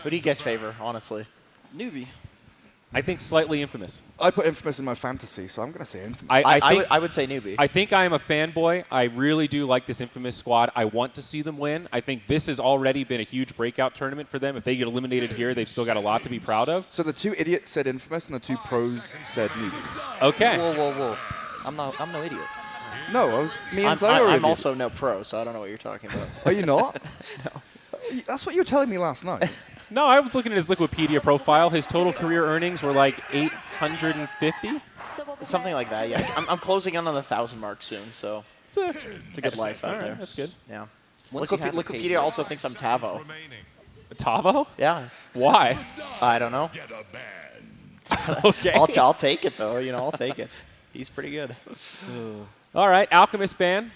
Who do you guys favor, honestly? Newbee. I think slightly Infamous. I put Infamous in my fantasy, so I'm going to say Infamous. I would say Newbee. I think I am a fanboy. I really do like this Infamous squad. I want to see them win. I think this has already been a huge breakout tournament for them. If they get eliminated here, they've still got a lot to be proud of. So the 2 idiots said Infamous and the 2 pros said Newbee. Okay. Whoa. I'm no idiot. No, me and Zoe I'm also no pro, so I don't know what you're talking about. Are you not? No. That's what you were telling me last night. No, I was looking at his Wikipedia profile. His total career earnings were like 850. Something like that, yeah. I'm closing in on the 1,000 mark soon, so it's a good life out there. That's good. Yeah. Once you have the Wikipedia paper. also thinks I'm Tavo. Tavo? Yeah. Why? I don't know. Okay. I'll take it, though. You know, I'll take it. He's pretty good. All right, Alchemist ban.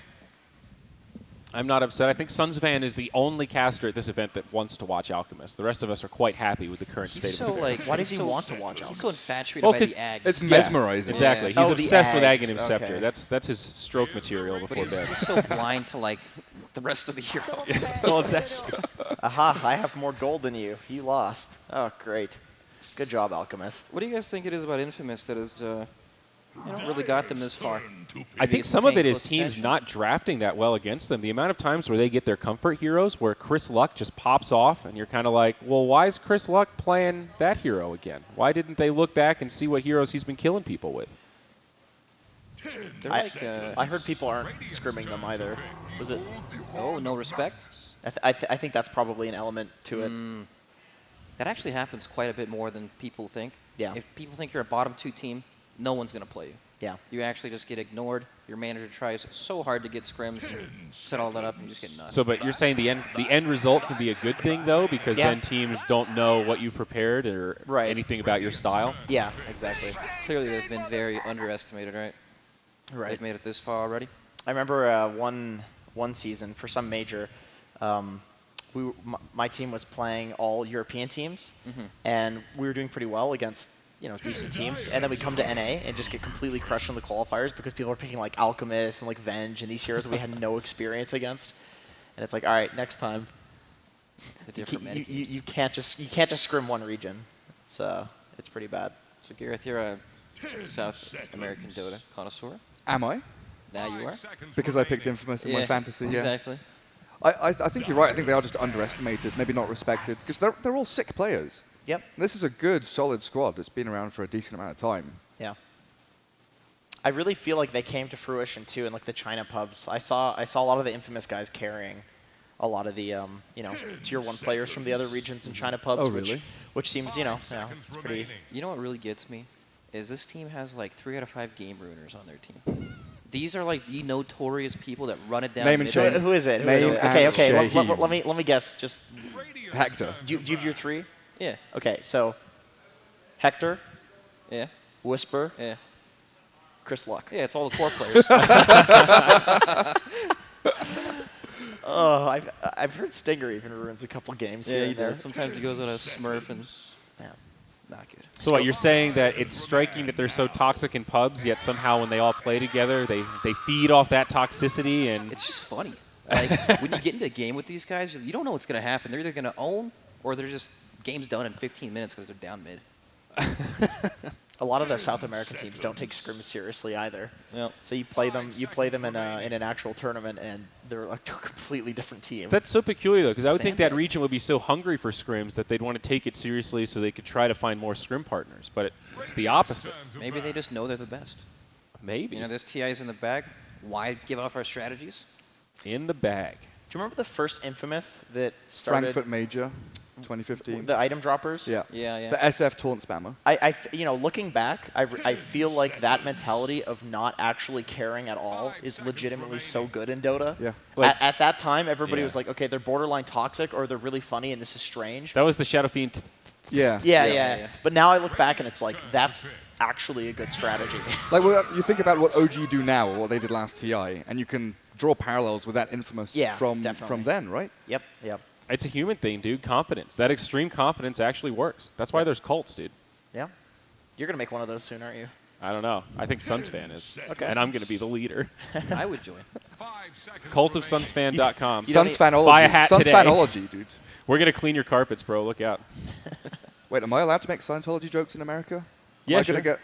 I'm not upset. I think Sunsvan is the only caster at this event that wants to watch Alchemist. The rest of us are quite happy with the current He's state so of affairs. like. Why does he so- want to watch He's Alchemist? so infatuated Well, by 'cause the Ags. It's Yeah. mesmerizing. Exactly. Yeah. He's Oh, the obsessed with Ags. Aghanim Okay. Scepter. That's his stroke material But before bed. he's so blind to like the rest of the hero. Well, it's actually. Aha, I have more gold than you. You lost. Oh, great. Good job, Alchemist. What do you guys think it is about Infamous that has really got them this far? I think Is some of it paying is close teams attention? not drafting that well against them. The amount of times where they get their comfort heroes, where Chris Luck just pops off, and you're kind of like, well, why is Chris Luck playing that hero again? Why didn't they look back and see what heroes he's been killing people with? They're like, I heard people aren't scrimming them either. Was it? oh, no respect. I think that's probably an element to it. That actually happens quite a bit more than people think. Yeah. If people think you're a bottom 2 team, no one's going to play you. Yeah. You actually just get ignored. Your manager tries so hard to get scrims and set all that up, and you just get nuts. So, but you're saying the end result can be a good thing, though, because Yeah. then teams don't know what you've prepared or Right. anything about your style? Yeah, exactly. Clearly, they've been very underestimated, right? Right. They've made it this far already. I remember one season for some major, my team was playing all European teams, and we were doing pretty well against decent teams, and then we come to NA and just get completely crushed in the qualifiers because people are picking like Alchemist and like Venge and these heroes that we had no experience against, and it's like, all right, next time The different meta teams. you can't just scrim one region. It's pretty bad. So, Gareth, you're a South American Dota connoisseur. Am I? Now you are. Because I picked Infamous in my fantasy, yeah. Exactly. I think you're right. I think they are just underestimated, maybe not respected, because they're all sick players. Yep. This is a good, solid squad that's been around for a decent amount of time. Yeah. I really feel like they came to fruition too in like the China pubs. I saw a lot of the Infamous guys carrying a lot of the tier 1 players from the other regions in China pubs. Oh, really? Which seems it's pretty. You know what really gets me? Is this team has like 3 out of 5 game ruiners on their team. These are like the notorious people that run it down. Name and middle. shame. Who is it? Name Okay, and okay. shame. Let me guess. Just Hector. do you have your 3? Yeah. Okay, so Hector, Yeah. Whisper, Yeah. Chris Luck. Yeah, it's all the core players. Oh, I've heard Stinger even ruins a couple games here Yeah, he and there. does. Sometimes he goes on a smurf and Yeah. not good. So what, you're saying that it's striking that they're so toxic in pubs, yet somehow when they all play together, they feed off that toxicity and... It's just funny. Like, when you get into a game with these guys, you don't know what's going to happen. They're either going to own or they're just game's done in 15 minutes because they're down mid. A lot of the South American teams don't take scrims seriously either. Yep. So you play them in an actual tournament, and they're like a completely different team. That's so peculiar, though, because I would think that Sandbag. region would be so hungry for scrims that they'd want to take it seriously so they could try to find more scrim partners. But it's the opposite. Maybe they just know they're the best. Maybe. You know, there's TIs in the bag. Why give off our strategies? In the bag. Do you remember the first Infamous that started Frankfurt Major, 2015. the item droppers? Yeah. Yeah. The SF taunt spammer. Looking back, I feel like that mentality of not actually caring at all is legitimately so good in Dota. Yeah. Like- At that time, everybody Yeah. was like, okay, they're borderline toxic or they're really funny and this is strange. That was the Shadow Fiend. Yeah. Yeah. But now I look back and it's like, that's actually a good strategy. Like, well, you think about what OG do now or what they did last TI, and you can draw parallels with that Infamous Yeah, from definitely. then, right? Yep. It's a human thing, dude. Confidence. That extreme confidence actually works. That's why there's cults, dude. Yeah. You're going to make one of those soon, aren't you? I don't know. I think Suns fan is. Okay. And I'm going to be the leader. I would join. Cultofsunsfan.com. Suns fanology. Buy a hat Suns today. fanology, dude. We're going to clean your carpets, bro. Look out. Wait, am I allowed to make Scientology jokes in America? Yeah, Am I sure. gonna get,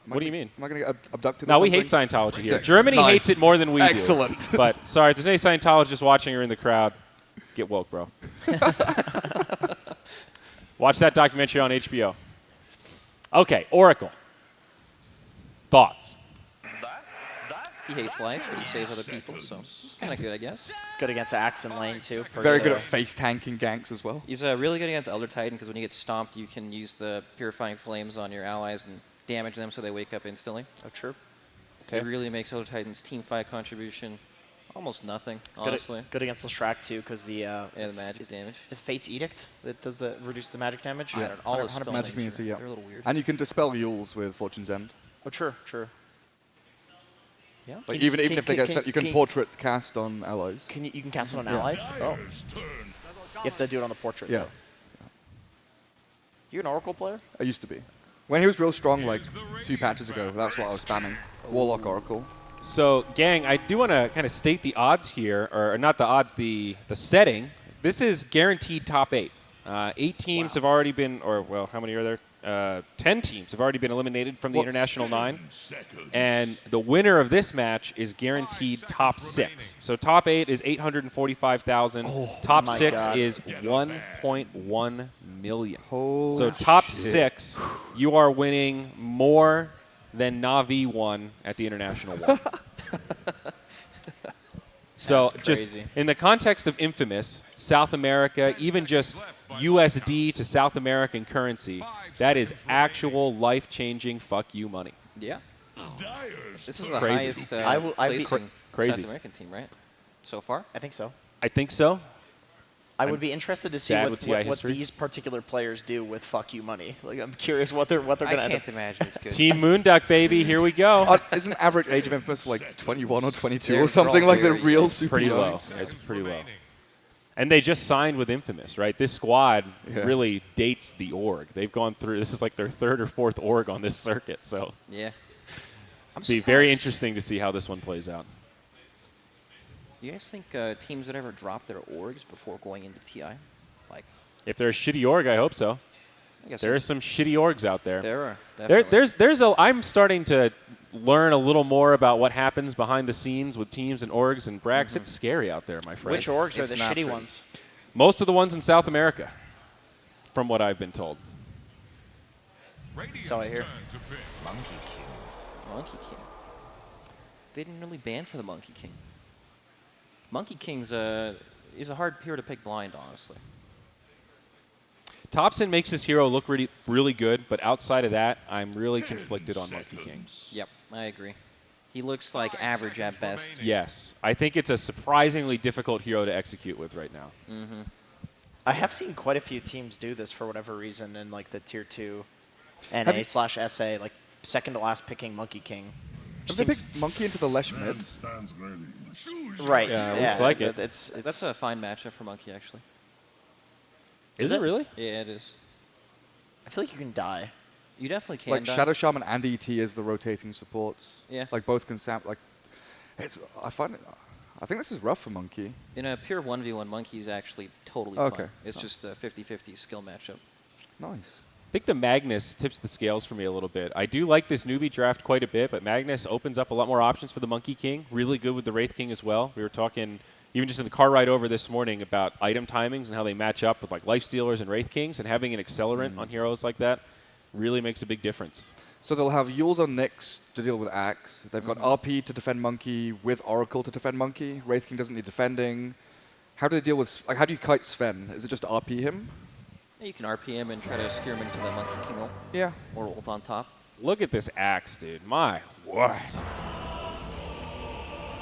What do you mean? Am I going to get abducted? No, or we hate something? Scientology here. Sick. Germany Nice. hates it more than we do. Excellent. But sorry, if there's any Scientologists watching or in the crowd, get woke, bro. Watch that documentary on HBO. Okay, Oracle. Thoughts? He hates life, but he saves other people, so it's kind of good, I guess. It's good against Axe and Lane, too. Very good at face tanking ganks as well. He's really good against Elder Titan because when you get stomped, you can use the Purifying Flames on your allies and damage them so they wake up instantly. Oh, true. It really makes Elder Titan's team fight contribution almost nothing, honestly. Good against Lestrak, too, because the The magic damage. the Fate's Edict that does reduce the magic damage. I don't know. All his 100% spell Magic names Immunity, yeah. They're a little weird. And you can dispel Yules with Fortune's End. Oh, true. Yeah. Like even if they get set, you can portrait cast on allies. You can cast it on Yeah. allies? Oh. You have to do it on the portrait. Yeah. though. You an Oracle player? I used to be. When he was real strong, like 2 patches ago, that's what I was spamming. Warlock Oracle. So, gang, I do want to kind of state the odds here, or not the odds, the setting. This is guaranteed top 8. 8 teams have already been, or well, how many are there? 10 teams have already been eliminated from the International 9. And the winner of this match is guaranteed top 6. So top 8 is 845,000. Top my 6 God. is 1.1 million. Holy So top shit. 6, you are winning more than Na'Vi won at the International 1. So That's just crazy. in the context of Infamous, South America, even just USD to South American currency, that is actual life-changing fuck you money. Yeah. This is the Crazy. highest I'd be placing crazy. South American team, right? So far? I think so. I think so. I would be interested to see bad what, with TI what history. these particular players do with fuck you money. Like, I'm curious what they're I going to end can't up. imagine it's good. Team Moonduck, baby, here we go. Isn't average age of Infamous like 21 or 22 They're or something all like the very real young. super Pretty young? low. It's pretty low. And they just signed with Infamous, right? This squad Yeah. really dates the org. They've gone through, this is like their 3rd or 4th org on this circuit. So Yeah. I'm it'll be very surprised. interesting to see how this one plays out. You guys think teams would ever drop their orgs before going into TI? Like, If they're a shitty org, I hope so. I guess There are some shitty orgs out there. there are. Definitely. I'm starting to learn a little more about what happens behind the scenes with teams and orgs and brags. It's scary out there, my friends. Which orgs are it's the not shitty pretty. ones? Most of the ones in South America, from what I've been told. So I hear. Monkey King. They didn't really ban for the Monkey King. Monkey King's is a hard hero to pick blind, honestly. Thompson makes this hero look really, really good, but outside of that, I'm really conflicted on Monkey King. Yep, I agree. He looks like average at best. Yes, I think it's a surprisingly difficult hero to execute with right now. I have seen quite a few teams do this for whatever reason in like the tier 2 Have you- NA/SA, like second to last picking Monkey King. Have they picked Monkey into the Lesh mid? Right. Yeah, it looks like it. It's That's a fine matchup for Monkey, actually. Is it really? Yeah, it is. I feel like you can die. You definitely can. Like die. Shadow Shaman and ET is the rotating supports. Yeah. Like both can sap. Like, I find it. I think this is rough for Monkey. In a pure 1v1, Monkey's actually totally Okay. fine. It's just a 50-50 skill matchup. Nice. I think the Magnus tips the scales for me a little bit. I do like this newbie draft quite a bit, but Magnus opens up a lot more options for the Monkey King. Really good with the Wraith King as well. We were talking even just in the car ride over this morning about item timings and how they match up with like Lifestealers and Wraith Kings, and having an accelerant on heroes like that really makes a big difference. So they'll have Yules on Nyx to deal with Axe. They've got RP to defend Monkey with Oracle to defend Monkey. Wraith King doesn't need defending. How do they deal with, like, how do you kite Sven? Is it just RP him? Yeah, you can RP him and try to scare him into the Monkey King ult, Yeah. or ult on top. Look at this axe, dude. My word.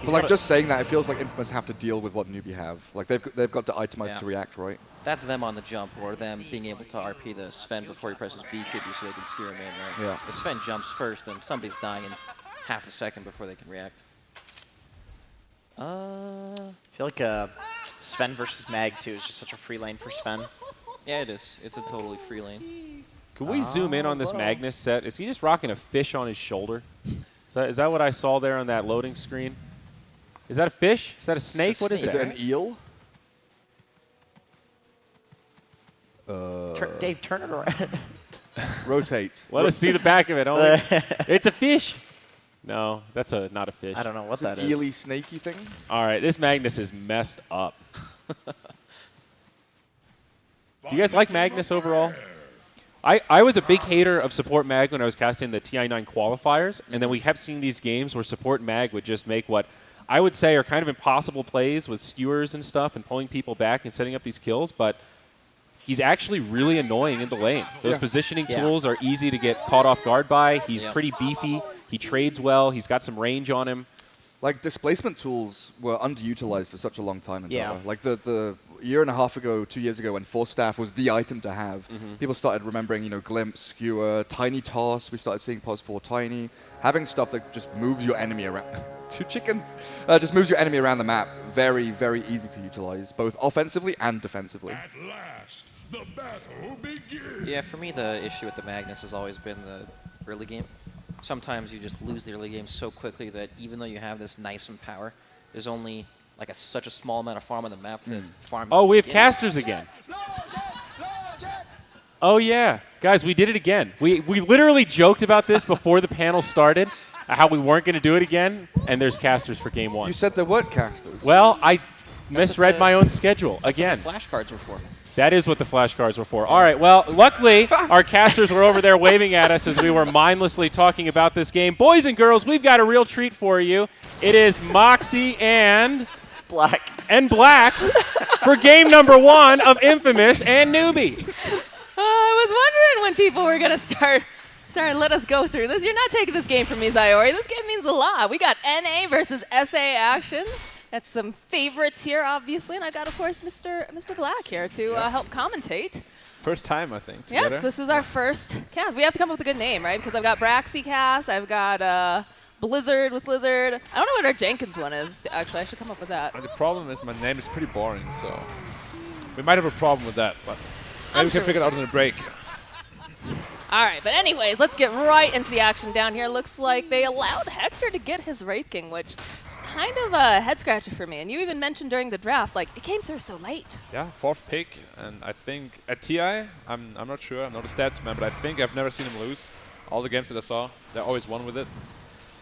But like just saying that, it feels like Infamous have to deal with what Newbie have. Like they've got to itemize Yeah. to react, right? That's them on the jump, or them being able to RP the Sven before he presses BKB so they can scare him in, right? Yeah. If Sven jumps first, then somebody's dying in half a second before they can react. I feel like Sven versus Mag too is just such a free lane for Sven. Yeah, it is. It's a totally free lane. Can we zoom in on this Magnus set? Is he just rocking a fish on his shoulder? Is that what I saw there on that loading screen? Is that a fish? Is that a snake? What is that? Is it an eel? Dave, turn it around. Rotates. Let us see the back of it. Only. It's a fish. No, that's not a fish. I don't know what It's that an is. eely, snaky thing. All right, this Magnus is messed up. Do you guys like Magnus overall? I was a big hater of support mag when I was casting the TI9 qualifiers, and then we kept seeing these games where support mag would just make what I would say are kind of impossible plays with skewers and stuff and pulling people back and setting up these kills, but he's actually really annoying in the lane. Those positioning tools are easy to get caught off guard by. He's pretty beefy. He trades well. He's got some range on him. Like, displacement tools were underutilized for such a long time in Dota. Yeah. Like, the year and a half ago, 2 years ago, when Force Staff was the item to have, people started remembering, you know, Glimpse, Skewer, Tiny Toss. We started seeing Pos 4 Tiny. Having stuff that just moves your enemy around. 2 chickens. Just moves your enemy around the map. Very, very easy to utilize, both offensively and defensively. At last, the battle begins. Yeah, for me, the issue with the Magnus has always been the early game. Sometimes you just lose the early game so quickly that even though you have this nice and power, there's only like such a small amount of farm on the map to farm. Oh, we have casters again. Oh, yeah. Guys, we did it again. We literally joked about this before the panel started, how we weren't going to do it again, and there's casters for game 1. You said there weren't casters. Well, I misread my own schedule again. Flashcards were for. That is what the flashcards were for. All right, well, luckily, our casters were over there waving at us as we were mindlessly talking about this game. Boys and girls, we've got a real treat for you. It is Moxie and Black. for game number 1 of Infamous and Newbee. I was wondering when people were going to start and let us go through this. You're not taking this game from me, Zyori. This game means a lot. We got NA versus SA action. That's some favorites here, obviously, and I got, of course, Mr. Black here to help commentate. First time, I think. Yes, together. this is our first cast. We have to come up with a good name, right? Because I've got Braxy cast, I've got Blizzard with Blizzard. I don't know what our Jenkins one is, actually. I should come up with that. And the problem is my name is pretty boring, so we might have a problem with that, but maybe we can figure it out in the break. All right, but anyways, let's get right into the action down here. Looks like they allowed Hector to get his Wraith King, which is kind of a head-scratcher for me. And you even mentioned during the draft, like, it came through so late. Yeah, 4th pick, and I think at TI, I'm not sure, I'm not a stats man, but I think I've never seen him lose. All the games that I saw, they always won with it.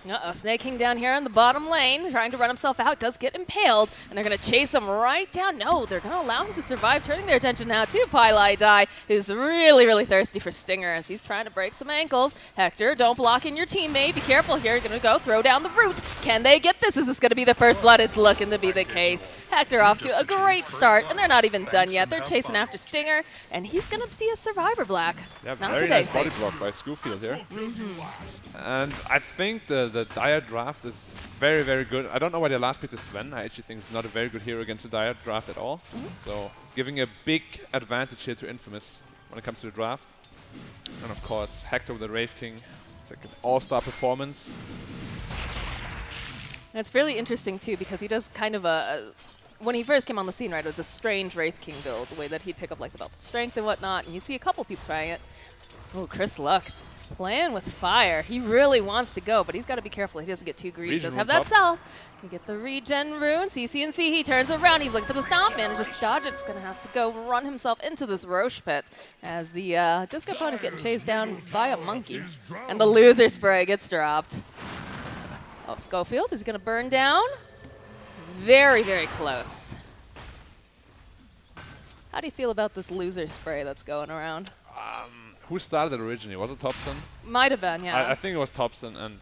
Uh-oh, Snake King down here in the bottom lane, trying to run himself out, does get impaled, and they're going to chase him right down. No, they're going to allow him to survive, turning their attention now to Pylai Dai, who's really, really thirsty for Stinger as he's trying to break some ankles. Hector, don't block in your teammate. Be careful here. You're going to go throw down the root. Can they get this? Is this going to be the first blood? It's looking to be the case. Hector off to a great start, and they're not even done yet. They're chasing after Stinger, and he's going to see a survivor, Black. Yeah, Not very today, nice body Safe. block by Schofield here. And I think the Dire draft is very, very good. I don't know why they last picked the Sven. I actually think it's not a very good hero against the Dire draft at all. So giving a big advantage here to Infamous when it comes to the draft. And of course, Hector with the Wraith King. It's like an all-star performance. And it's fairly interesting, too, because he does kind of when he first came on the scene, right, it was a strange Wraith King build, the way that he'd pick up, like, the Belt of Strength and whatnot, and you see a couple people trying it. Oh, Chris Luck playing with fire. He really wants to go, but he's got to be careful he doesn't get too greedy. He does have that self. He get the regen rune. CC&C, he turns around. He's looking for the stomp man and just dodge it. It's going to have to go run himself into this Roche pit as the Disco opponent is getting chased down by a monkey. And the loser spray gets dropped. Oh, Schofield is going to burn down. Very, very close. How do you feel about this loser spray that's going around? Who started it originally? Was it Thompson? Might have been, yeah. I think it was Thompson, and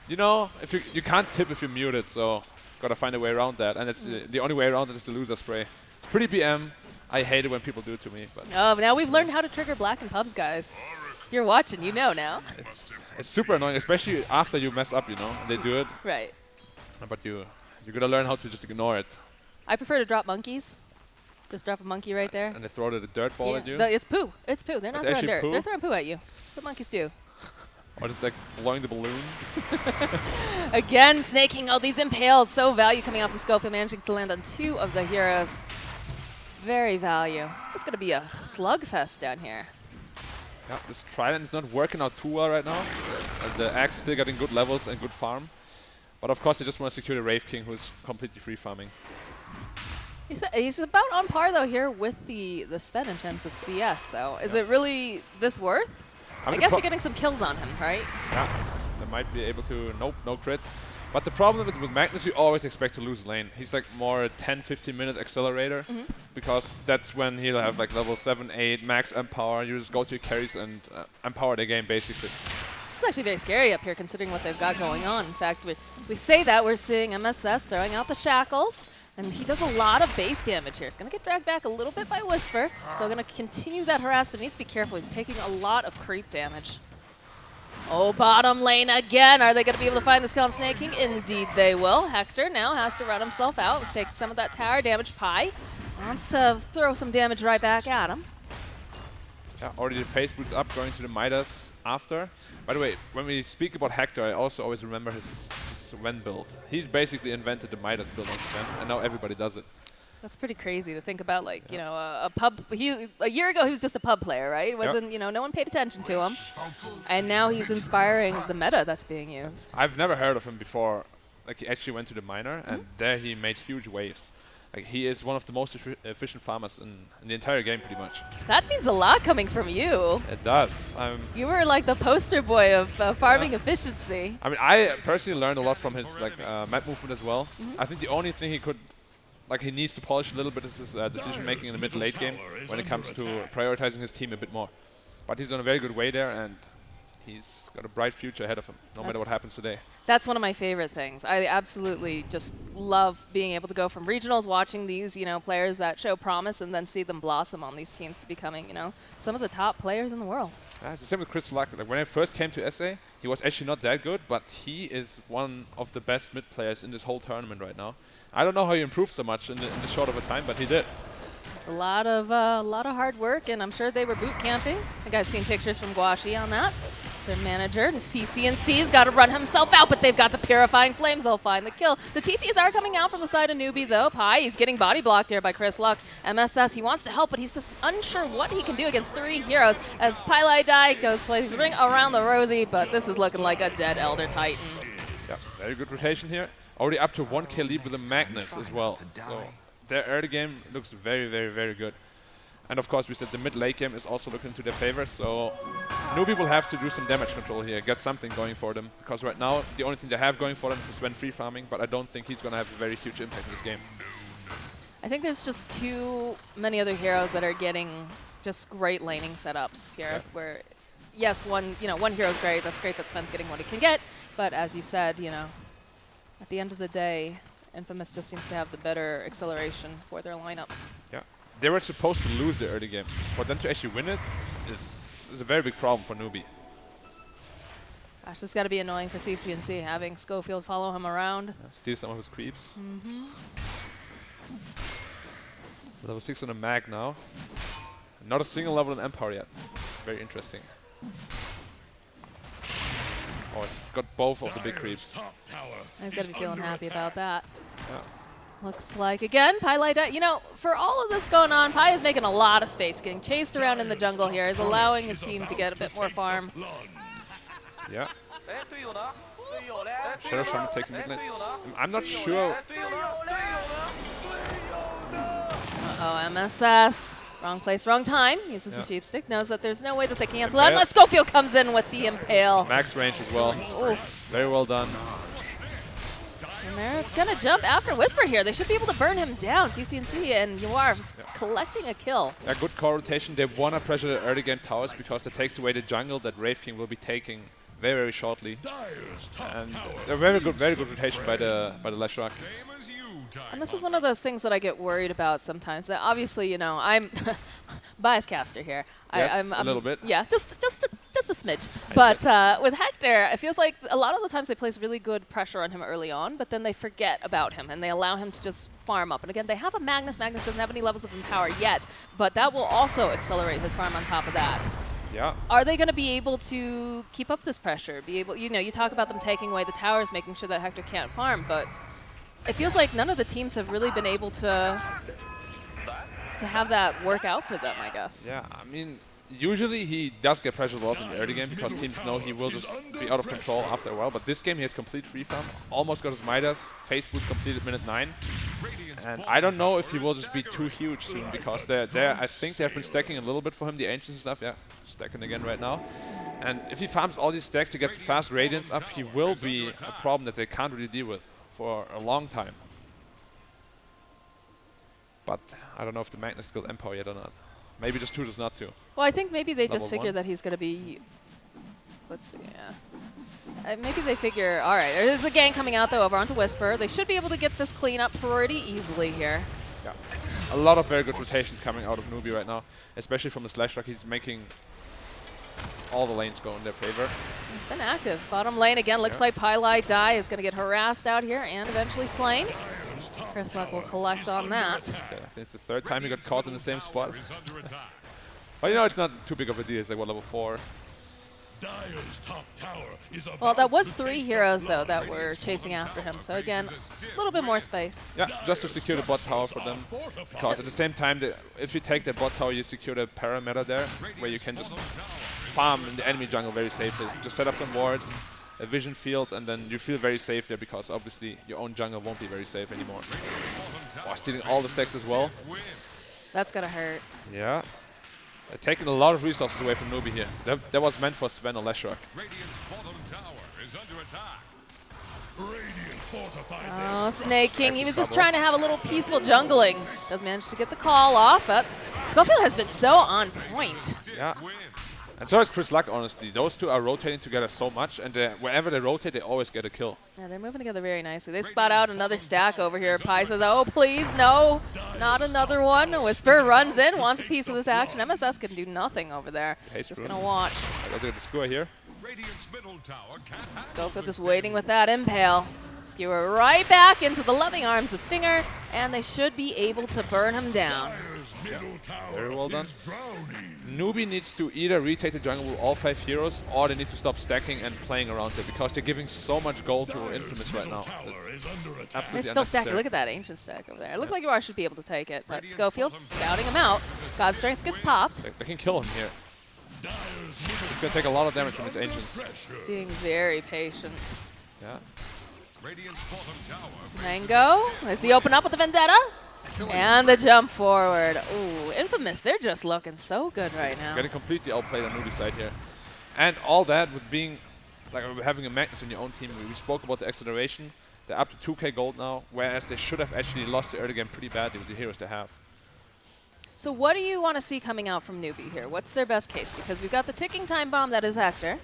you know, if you can't tip if you're muted, so gotta find a way around that. And it's the only way around it is the loser spray. It's pretty BM. I hate it when people do it to me, but Oh, now we've learned how to trigger Black in pubs, guys. You're watching, you know now. it's super annoying, especially after you mess up. You know, they do it, Right. but you gotta learn how to just ignore it. I prefer to drop monkeys. Just drop a monkey right there. And they throw the dirt ball at you, It's poo. It's poo. They're not It's throwing actually dirt. poo? They're throwing poo at you. That's what monkeys do. or just like blowing the balloon. Again, snaking all these impales. So value coming out from Schofield, managing to land on 2 of the heroes. Very value. It's going to be a slugfest down here. Yeah, this Trident is not working out too well right now. The Axe is still getting good levels and good farm. But of course, they just want to secure the Wraith King, who's completely free farming. He's about on par though here with the Sven in terms of CS. So is it really this worth? I guess you're getting some kills on him, right? Yeah, they might be able to. Nope, no crit. But the problem with Magnus, you always expect to lose lane. He's like more a 10-15 minute accelerator, because that's when he'll have like level 7, 8 max empower. You just go to your carries and empower the game basically. It's actually very scary up here considering what they've got going on. In fact, as we say that, we're seeing MSS throwing out the shackles. And he does a lot of base damage here. He's going to get dragged back a little bit by Whisper. So going to continue that harassment. He needs to be careful. He's taking a lot of creep damage. Oh, bottom lane again. Are they going to be able to find this kill on Snake King? Indeed they will. Hector now has to run himself out. Let's take some of that tower damage. Pi wants to throw some damage right back at him. Yeah, already the face boots up, going to the Midas after. By the way, when we speak about Hector, I also always remember his Sven build. He's basically invented the Midas build on Sven, and now everybody does it. That's pretty crazy to think about, like, you know, a pub. A year ago, he was just a pub player, right? Wasn't, you know, no one paid attention to him. And now he's inspiring the meta that's being used. I've never heard of him before. Like, he actually went to the minor, and there he made huge waves. Like, he is one of the most efficient farmers in the entire game, pretty much. That means a lot coming from you. It does. You were like the poster boy of farming efficiency. I mean, I personally learned a lot from his like map movement as well. I think the only thing he needs to polish a little bit is his decision making in the mid-late game when it comes to prioritizing his team a bit more. But he's on a very good way there, and he's got a bright future ahead of him, no matter what happens today. That's one of my favorite things. I absolutely just love being able to go from regionals, watching these, you know, players that show promise, and then see them blossom on these teams to becoming, you know, some of the top players in the world. Yeah, it's the same with Chris Luck. Like, when I first came to SA, he was actually not that good, but he is one of the best mid players in this whole tournament right now. I don't know how he improved so much in this short of a time, but he did. It's a lot of hard work, and I'm sure they were boot camping. I think I've seen pictures from Guashi on that. It's their manager, and CCNC's got to run himself out, but they've got the Purifying Flames. They'll find the kill. The TPs are coming out from the side of Newbee, though. Pi, he's getting body blocked here by Chris Luck. MSS, he wants to help, but he's just unsure what he can do against 3 heroes. As Pylai Dai goes plays his ring around the Rosie, but this is looking like a dead Elder Titan. Yeah, very good rotation here. Already up to 1k lead with the Magnus as well. So their early game looks very, very, very good. And of course, we said the mid-late game is also looking to their favor, so Newbee will have to do some damage control here, get something going for them. Because right now, the only thing they have going for them is the Sven free farming, but I don't think he's going to have a very huge impact in this game. I think there's just too many other heroes that are getting just great laning setups here, where, yes, one hero's great. That's great that Sven's getting what he can get, but as you said, you know, at the end of the day, Infamous just seems to have the better acceleration for their lineup. Yeah. They were supposed to lose the early game. For them to actually win it is a very big problem for Newbee. Gosh, this has got to be annoying for CCNC, having Schofield follow him around. Yeah, steal some of his creeps. Level 6 on a mag now. Not a single level in Empower yet. Very interesting. Oh, got both of the big creeps. He's got to be feeling happy about that. Yeah. Looks like, again, Pi, you know, for all of this going on, Pi is making a lot of space, getting chased around in the jungle here, is allowing his team to get a bit more farm. Yeah. Shadow Shaman taking mid lane. I'm not sure. Uh-oh, MSS. Wrong place, wrong time. Uses the sheep stick, knows that there's no way that they can cancel that unless Schofield comes in with the impale. Max range as well. Oof. Very well done. And they're going to jump after Whisper here. They should be able to burn him down. CCNC and you are collecting a kill. A good core rotation. They want to pressure the early game towers because that takes away the jungle that Wraith King will be taking very, very shortly. And a very good rotation by the Leshrac. And this is one of those things that I get worried about sometimes. Obviously, you know, I'm bias caster here. Yes, I'm a little bit. Yeah, just a smidge. But with Hector, it feels like a lot of the times they place really good pressure on him early on, but then they forget about him and they allow him to just farm up. And again, they have a Magnus. Magnus doesn't have any levels of empower yet, but that will also accelerate his farm on top of that. Yeah. Are they going to be able to keep up this pressure? Be able, you know, you talk about them taking away the towers, making sure that Hector can't farm, but it feels like none of the teams have really been able to have that work out for them, I guess. Yeah, I mean, usually he does get pressured a lot in the early game because teams know he will just be out of control after a while. But this game he has complete free farm, almost got his Midas, face boot completed minute 9. And I don't know if he will just be too huge soon because I think they have been stacking a little bit for him, the Ancients and stuff. Yeah, stacking again right now. And if he farms all these stacks, he gets fast Radiance up, he will be a problem that they can't really deal with for a long time. But I don't know if the Magnus skilled Empower yet or not. Maybe just chooses not to. Well, I think maybe they just Level figure 1. that he's going to be... Let's see, yeah. Maybe they figure, all right, there's a gang coming out, though, over onto Whisper. They should be able to get this clean up pretty easily here. Yeah. A lot of very good rotations coming out of Newbee right now, especially from the Slash Rock. He's making all the lanes go in their favor. It's been active. Bottom lane again, looks like Pylai Dai is going to get harassed out here and eventually slain. Chris Luck will collect on that. Yeah, I think it's the 3rd time he got caught in the same spot. But you know, it's not too big of a deal. It's like, what, level 4? Well, that was 3 heroes, though, that were chasing after him. So again, a little bit more space. Yeah, just to secure the bot tower for them. Because at the same time, if you take the bot tower, you secure the parameter there, where you can just farm in the enemy jungle very safely. Just set up some wards, a vision field, and then you feel very safe there because obviously your own jungle won't be very safe anymore. Oh, stealing all the stacks as well. That's going to hurt. Yeah. They're taking a lot of resources away from Newbee here. That was meant for Sven or Leshrac. Oh, Snake King, he was just trying to have a little peaceful jungling. Does manage to get the call off, but Schofield has been so on point. Yeah. And so is Chris Luck, honestly. Those two are rotating together so much, and wherever they rotate, they always get a kill. Yeah, they're moving together very nicely. They spot out another stack over here. Pi says, oh, please, no, not another one. Whisper runs in, wants a piece of this action. MSS can do nothing over there. Just going to watch. I got the skewer here. Schofield just waiting with that impale. Skewer right back into the loving arms of Stinger, and they should be able to burn him down. Yeah. Very well done. Newbee needs to either retake the jungle with all 5 heroes, or they need to stop stacking and playing around it, because they're giving so much gold to Infamous right now. They're still stacking. Look at that ancient stack over there. It looks like you should be able to take it, but Schofield scouting him out. God's Strength gets popped. They can kill him here. He's going to take a lot of damage from his ancients. He's being very patient. Yeah. Mango, there's the open up with the Vendetta. And the jump forward. Ooh, Infamous, they're just looking so good right now. Getting completely outplayed on Newbee's side here. And all that with being, like having a Magnus in your own team. We spoke about the acceleration. They're up to 2k gold now, whereas they should have actually lost the early game pretty badly with the heroes they have. So what do you want to see coming out from Newbee here? What's their best case? Because we've got the ticking time bomb that is Hector.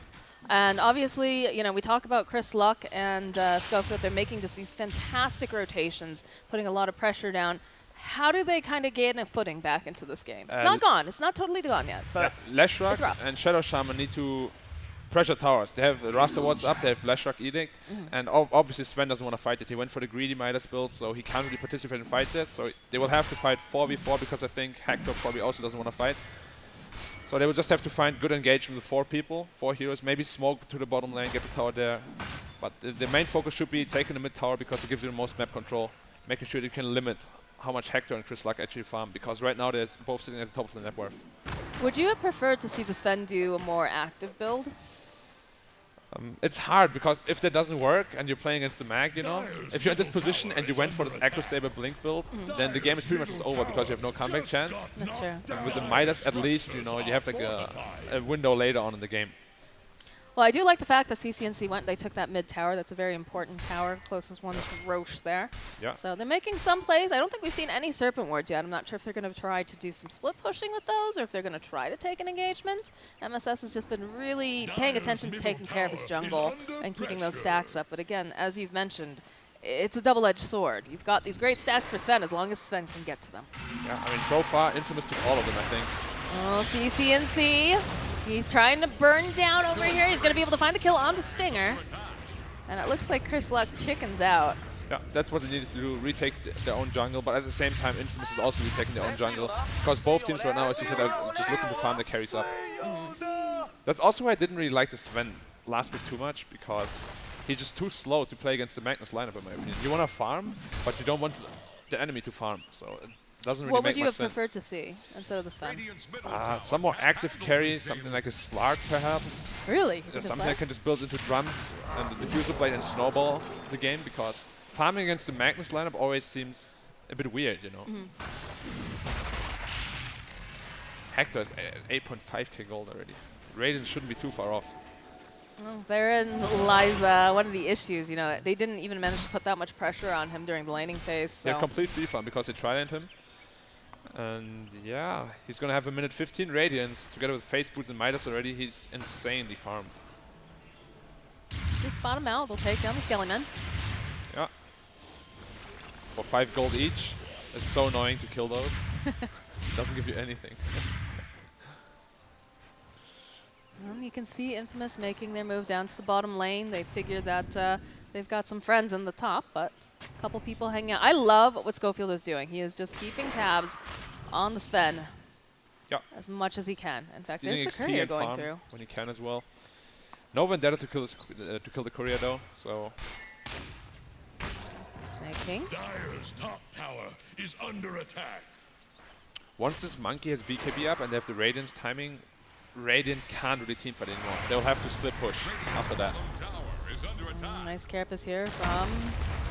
And obviously, you know, we talk about Chris Luck and Schofield. They're making just these fantastic rotations, putting a lot of pressure down. How do they kind of gain a footing back into this game? It's not gone. It's not totally gone yet, but Leshrac and Shadow Shaman need to pressure towers. They have Rasta Wards up, they have Leshrac Edict, and obviously Sven doesn't want to fight it. He went for the greedy Midas build, so he can't really participate in fights yet. So they will have to fight 4v4 because I think Hector probably also doesn't want to fight. So they will just have to find good engagement with 4 people, 4 heroes, maybe smoke to the bottom lane, get the tower there. But the main focus should be taking the mid tower because it gives you the most map control, making sure you can limit how much Hector and Chris Luck actually farm, because right now they're both sitting at the top of the net worth. would you have preferred to see the Sven do a more active build? It's hard because if that doesn't work and you're playing against the mag, you know, if you're in this position and you went for this Echo Saber Blink build, then the game is pretty much just over because you have no comeback chance. That's true. And with the Midas, at least, you know, you have like a window later on in the game. Well, I do like the fact that CCNC went. They took that mid tower. That's a very important tower, closest one to Roche there. Yeah. So they're making some plays. I don't think we've seen any Serpent Wards yet. I'm not sure if they're going to try to do some split pushing with those or if they're going to try to take an engagement. MSS has just been really paying attention to taking care of his jungle and keeping those stacks up. But again, as you've mentioned, it's a double-edged sword. You've got these great stacks for Sven as long as Sven can get to them. Yeah, I mean, so far, Infamous took all of them, I think. Oh, CCNC. He's trying to burn down over here. He's going to be able to find the kill on the Stinger. And it looks like Chris Luck chickens out. Yeah, that's what they needed to do, retake their own jungle, but at the same time, Infamous is also retaking their own jungle, because both teams right now, as you said, are just looking to farm their carries up. That's also why I didn't really like the Sven last bit too much, because he's just too slow to play against the Magnus lineup, in my opinion. You want to farm, but you don't want the enemy to farm. So Doesn't really What make would you much have sense. preferred to see instead of the Sven? Some more active carry, something like a Slark perhaps. Really? Something that can just build into drums and the diffuser blade and snowball the game, because farming against the Magnus lineup always seems a bit weird, you know. Hector is at 8.5k gold already. Raiden shouldn't be too far off. Well, therein lies one of the issues. You know, they didn't even manage to put that much pressure on him during the laning phase. So. They're complete free farm because they tried him. And yeah, he's gonna have a minute 15 Radiance together with Face Boots and Midas already. He's insanely farmed. Just spot him out. They'll take down the Skellymen. Yeah. For 5 gold each. It's so annoying to kill those. Doesn't give you anything. You can see Infamous making their move down to the bottom lane. They figure that they've got some friends in the top, but a couple people hanging out. I love what Schofield is doing. He is just keeping tabs on the Sven as much as he can. In fact, there's the courier going through. When he can as well. No Vendetta to kill the courier though, so... Snake King. Dire's top tower is under attack. Once this Monkey has BKB up and they have the Radiance timing, Radiant can't really teamfight anymore. They'll have to split push after that. Nice carapace here from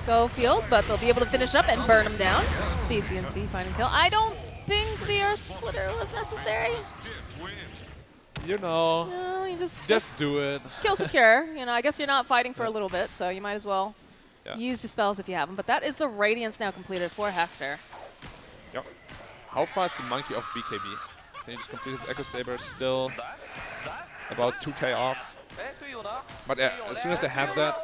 Schofield, but they'll be able to finish up and burn him down. CCNC finding kill. I don't think the Earth Splitter was necessary. You know, No, you just do it. kill secure. You know, I guess you're not fighting for a little bit, so you might as well use your spells if you have them. But that is the Radiance now completed for Hector. Yep. How far is the Monkey off BKB? Can he just complete his Echo Saber? Still about 2k off. But as soon as they have that,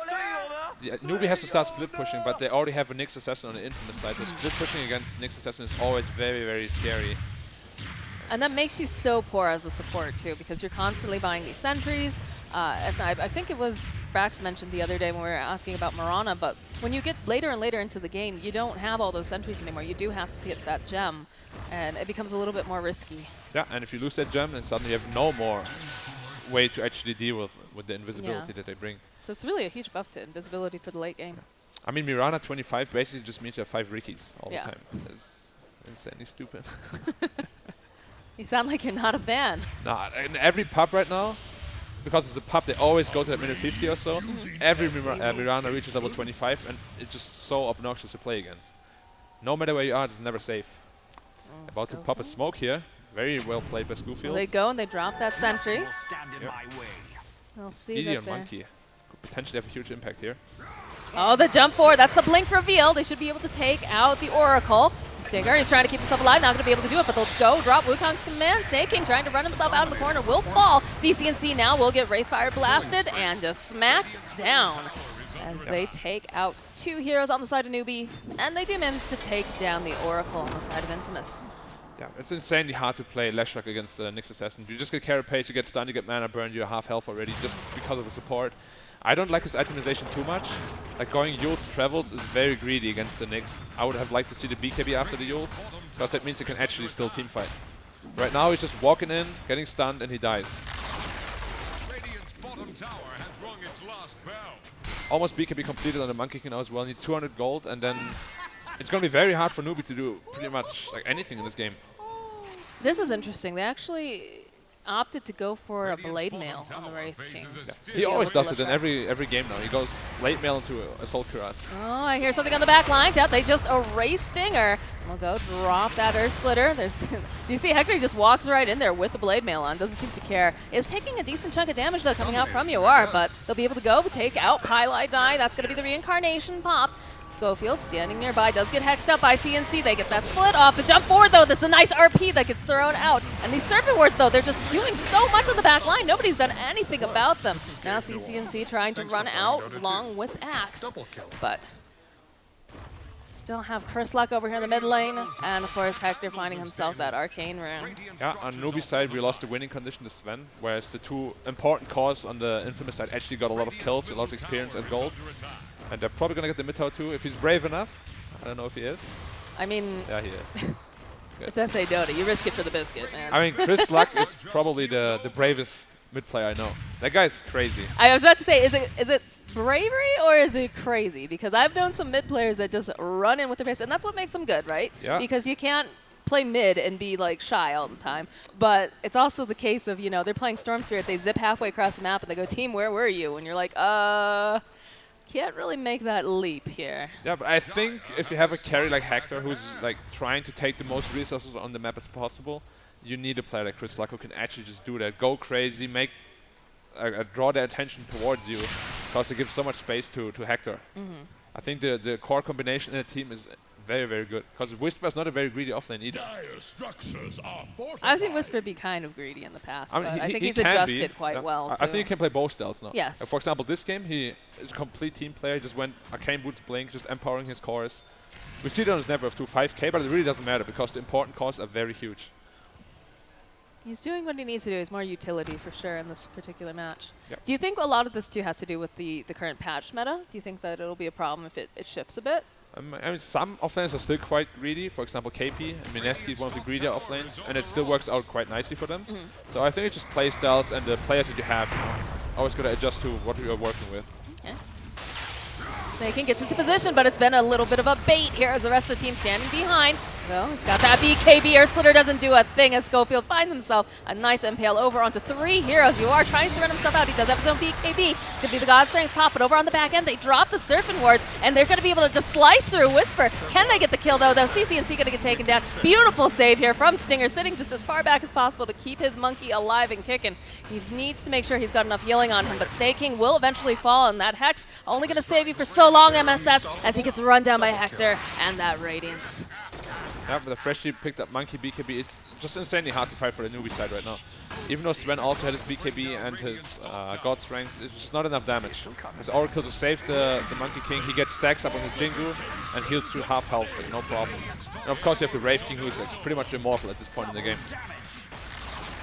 Newbee has to start split pushing, but they already have a Nyx Assassin on the Infamous side, so split pushing against Nyx Assassin is always very, very scary. And that makes you so poor as a support too, because you're constantly buying these sentries. And I think it was Brax mentioned the other day when we were asking about Mirana, but when you get later and later into the game, you don't have all those sentries anymore. You do have to get that gem, and it becomes a little bit more risky. Yeah, and if you lose that gem, then suddenly you have no more way to actually deal with the invisibility that they bring. So it's really a huge buff to invisibility for the late game. I mean, Mirana 25 basically just means you have 5 Rikis all the Yeah. time. It's insanely stupid. You sound like you're not a fan. Nah, in every pub right now, because it's a pub, they always go to that minute 50 or so. Every Mirana reaches level 25, and it's just so obnoxious to play against. No matter where you are, it's never safe. About to pop a smoke here. Very well played by Schofield. Well, they go and they drop that sentry. Yep. They'll see Gideon that they're- Monkey could potentially have a huge impact here. Oh, the jump forward. That's the blink reveal. They should be able to take out the Oracle. Stinger is trying to keep himself alive. Not going to be able to do it, but they'll go drop Wukong's command. Snake King trying to run himself out of the corner will fall. CCNC now will get Wraithfire blasted and just smacked down as they take out 2 heroes on the side of Newbee. And they do manage to take down the Oracle on the side of Infamous. Yeah, it's insanely hard to play Leshrac against the Nyx Assassin. You just get Carapace, you get stunned, you get mana burn, you're half health already just because of the support. I don't like his itemization too much. Like going Yule's Travels is very greedy against the Nyx. I would have liked to see the BKB after the Yule's, because that means he can actually still teamfight. Right now he's just walking in, getting stunned, and he dies. Radiant's bottom tower has rung its last bell. Almost BKB completed on the Monkey King now as well. Needs 200 gold, and then it's going to be very hard for Newbee to do pretty much like anything in this game. This is interesting. They actually opted to go for a Blade Mail on the Wraith King. Yeah. He always does it in every game now. He goes Blade Mail into Assault Cuirass. Oh, I hear something on the back lines. Yeah, they just erased Stinger. We'll go drop that Earth Splitter. There's do you see Hector just walks right in there with the Blade Mail on. Doesn't seem to care. Is taking a decent chunk of damage, though, coming out from Yoar, but they'll be able to go take out Highlight Die. That's going to be the Reincarnation pop. Schofield standing nearby, does get hexed up by CNC. They get that split off. The jump forward, though, that's a nice RP that gets thrown out. And these Serpent Wards, though, they're just doing so much on the back line. Nobody's done anything about them. Now CNC trying to run out along with Axe. But still have Chris Luck over here in the mid lane. And, of course, Hector finding himself that Arcane Rune. Yeah, on Newbee's side, we lost the winning condition to Sven, whereas the 2 important cores on the Infamous side actually got a lot of kills, a lot of experience and gold. And they're probably going to get the mid tower too, if he's brave enough. I don't know if he is. I mean, Yeah, he is. it's SA Dota. You risk it for the biscuit, man. I mean, Chris Luck is probably the bravest mid player I know. That guy's crazy. I was about to say, is it bravery or is it crazy? Because I've known some mid players that just run in with their face, and that's what makes them good, right? Yeah. Because you can't play mid and be like shy all the time. But it's also the case of, you know, they're playing Storm Spirit, they zip halfway across the map and they go, team, where were you? And you're like, can't really make that leap here. Yeah, but I think if you have a carry like Hector who's like trying to take the most resources on the map as possible, you need a player like Chris Luck who can actually just do that, go crazy, make draw their attention towards you, because it gives so much space to Hector. I think the core combination in the team is very, very good, because Whisper is not a very greedy offlane either. I've seen Whisper be kind of greedy in the past, but I think he he's can adjusted be. quite well, I think he can play both styles now. Yes. For example, this game, he is a complete team player. He just went Arcane Boots Blink, just empowering his cores. We see it on his network of 5K, but it really doesn't matter, because the important cores are very huge. He's doing what he needs to do. He's more utility for sure in this particular match. Yep. Do you think a lot of this too has to do with the current patch meta? Do you think that it'll be a problem if it shifts a bit? I mean, some offlanes are still quite greedy. For example, KP and Mineski is one of the greedier offlanes, and it still works out quite nicely for them. So I think it's just play styles and the players that you have. Always got to adjust to what you're working with. Okay. Snaking gets into position, but it's been a little bit of a bait here as the rest of the team standing behind. So he's got that BKB. Air Splitter doesn't do a thing as Schofield finds himself a nice impale over onto 3 heroes. You are trying to run himself out. He does have his own BKB. It's going to be the God Strength pop, but over on the back end, they drop the Surfing Wards, and they're going to be able to just slice through Whisper. Can they get the kill, though? CCNC going to get taken down. Beautiful save here from Stinger, sitting just as far back as possible to keep his monkey alive and kicking. He needs to make sure he's got enough healing on him, but Snake King will eventually fall, and that Hex only going to save you for so long, MSS, as he gets run down by Hector and that Radiance. Yeah, but the freshly picked up Monkey BKB, it's just insanely hard to fight for the Newbee side right now. Even though Sven also had his BKB and his God Strength, it's just not enough damage. His Oracle to save the Monkey King, he gets stacks up on his Jingu and heals to half health, like, no problem. And of course you have the Wraith King, who is like, pretty much immortal at this point in the game.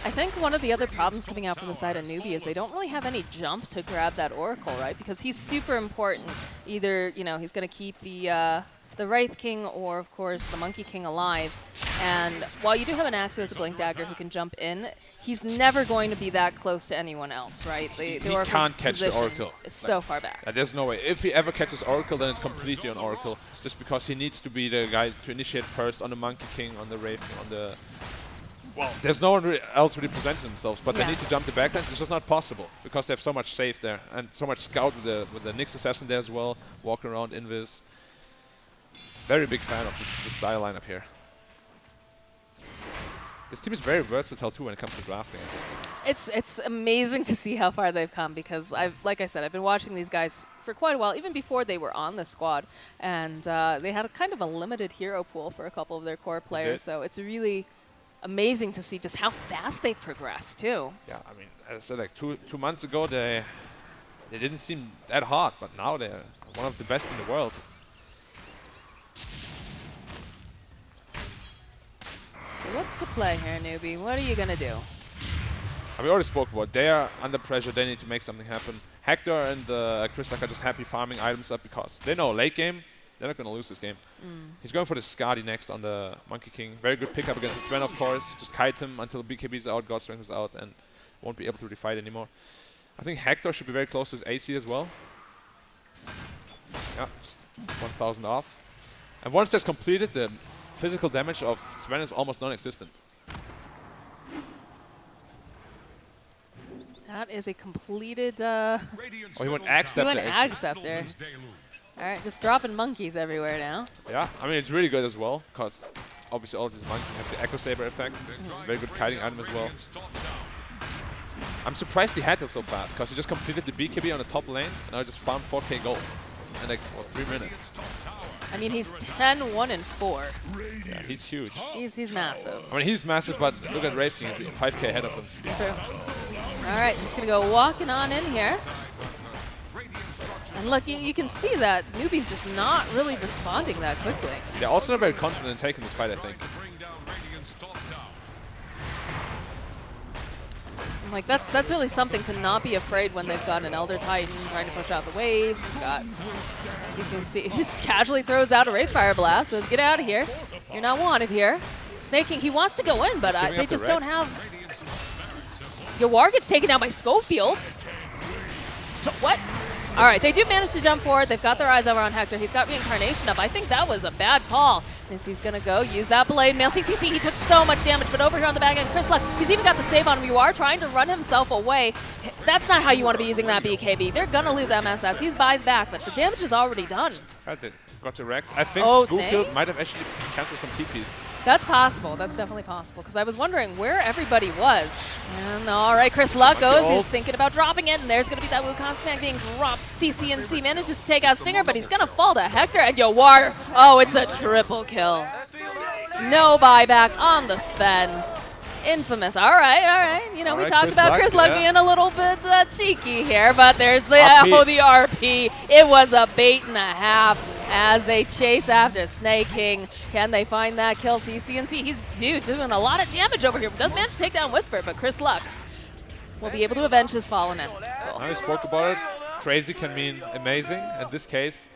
I think one of the other problems coming out from the side of Newbee is they don't really have any jump to grab that Oracle, right? Because he's super important. Either, you know, he's going to keep the Wraith King or, of course, the Monkey King alive. And while you do have an Axe who has a Blink Dagger who can jump in, he's never going to be that close to anyone else, right? He can't catch the Oracle. It's so far back. There's no way. If he ever catches Oracle, then it's completely on Oracle, just because he needs to be the guy to initiate first on the Monkey King, on the Wraith King, on the... Well, there's no one else really presenting themselves, but they need to jump the backlines. It's just not possible, because they have so much safe there, and so much scout with the Nyx Assassin there as well, walking around Invis. Very big fan of this style lineup here. This team is very versatile too when it comes to drafting. It's amazing to see how far they've come, because like I said, I've been watching these guys for quite a while, even before they were on the squad, and they had a kind of a limited hero pool for a couple of their core players. So it's really amazing to see just how fast they've progressed too. Yeah, I mean, as I said, like two months ago they didn't seem that hot, but now they're one of the best in the world. So what's the play here, Newbee? What are you going to do? We already spoke about, they are under pressure, they need to make something happen. Hector and Chris Luck are just happy farming items up, because they know late game, they're not going to lose this game. He's going for the Skadi next on the Monkey King. Very good pickup against the Sven, of course. Just kite him until BKB is out, God Strength is out, and won't be able to really fight anymore. I think Hector should be very close to his AC as well. Yeah, just 1,000 off. And once that's completed, the physical damage of Sven is almost non-existent. That is a completed... Oh, he went Axe he went Scepter. Ag Scepter. All right, just dropping monkeys everywhere now. Yeah, I mean, it's really good as well, because obviously all of his monkeys have the Echo Saber effect. Very good kiting item as well. I'm surprised he had that so fast, because he just completed the BKB on the top lane, and now just farmed 4k gold in like, what, 3 minutes. I mean, he's 10, 1, and 4. Yeah, he's huge. He's massive. I mean, he's massive, but look at Wraith King, he's 5k ahead of him. True. All right, just going to go walking on in here. And look, you can see that Newbee's just not really responding that quickly. They're also not very confident in taking this fight, I think. I'm like, that's really something to not be afraid when they've got an Elder Titan trying to push out the waves. You've got, you can see, he just casually throws out a Wraithfire Blast, says, get out of here. You're not wanted here. Snake King, he wants to go in, but they just don't have... Yawar gets taken down by Schofield. What? All right, they do manage to jump forward. They've got their eyes over on Hector. He's got Reincarnation up. I think that was a bad call. As he's going to go use that Blade Mail. CCC, he took so much damage, but over here on the back end, Chris Luck, he's even got the save on Yawar, trying to run himself away. That's not how you want to be using that BKB. They're going to lose MSS. He buys back, but the damage is already done. Got to Rex. I think Oh, Schofield Zane? might have actually canceled some TPs. That's possible. That's definitely possible, because I was wondering where everybody was. And all right, Chris Luck goes. He's thinking about dropping it, and there's going to be that Wukong's command being dropped. CCNC manages to take out Stinger, but he's going to fall to Hector. And Yawar, oh, it's a triple kill. No buyback on the Sven. Infamous. All right. You know, All we right, talked Chris about Luck, Chris Luck yeah. being a little bit cheeky here, but there's the RP. the RP. It was a bait and a half as they chase after Snake King. Can they find that kill? CCNC, he's doing a lot of damage over here. Does manage to take down Whisper, but Chris Luck will be able to avenge his fallen end. Cool. I spoke about it. Crazy can mean amazing. In this case,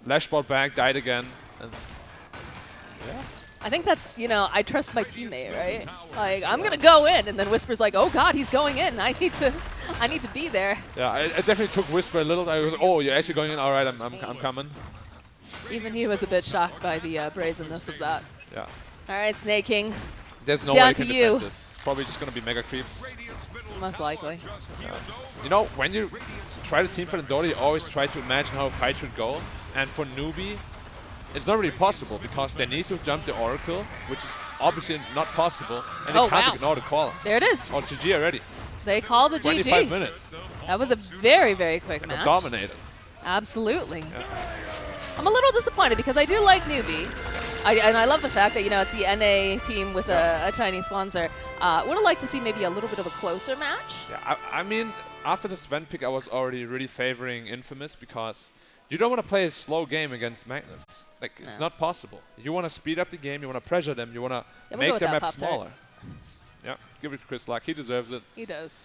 Lash brought back, died again. And yeah. I think that's, you know, I trust my teammate, right? Like, I'm gonna go in, and then Whisper's like, oh God, he's going in. I need to be there. Yeah, I definitely took Whisper a little. I was, oh, you're actually going in? All right, I'm coming. Even he was a bit shocked by the brazenness of that. Yeah. All right, Snake King, There's no Down way you to can you. defend this. It's probably just going to be mega creeps. most likely. You know, when you try to team fight in Dota, you always try to imagine how a fight should go. And for Newbee, it's not really possible because they need to jump the Oracle, which is obviously not possible. And they can't ignore the call. There it is. Oh, GG already. They called the 25 GG. minutes. That was a very, very quick And match. dominated. Absolutely. I'm a little disappointed because I do like Newbee. And I love the fact that, you know, it's the NA team with a Chinese sponsor. Would have liked to see maybe a little bit of a closer match. Yeah, I mean, after the Sven pick, I was already really favoring Infamous because you don't want to play a slow game against Magnus. Like, it's not possible. You want to speed up the game, you want to pressure them, you want to we'll go make with their that map Pop-Tart. smaller. Yeah, give it to Chris Luck. He deserves it. He does.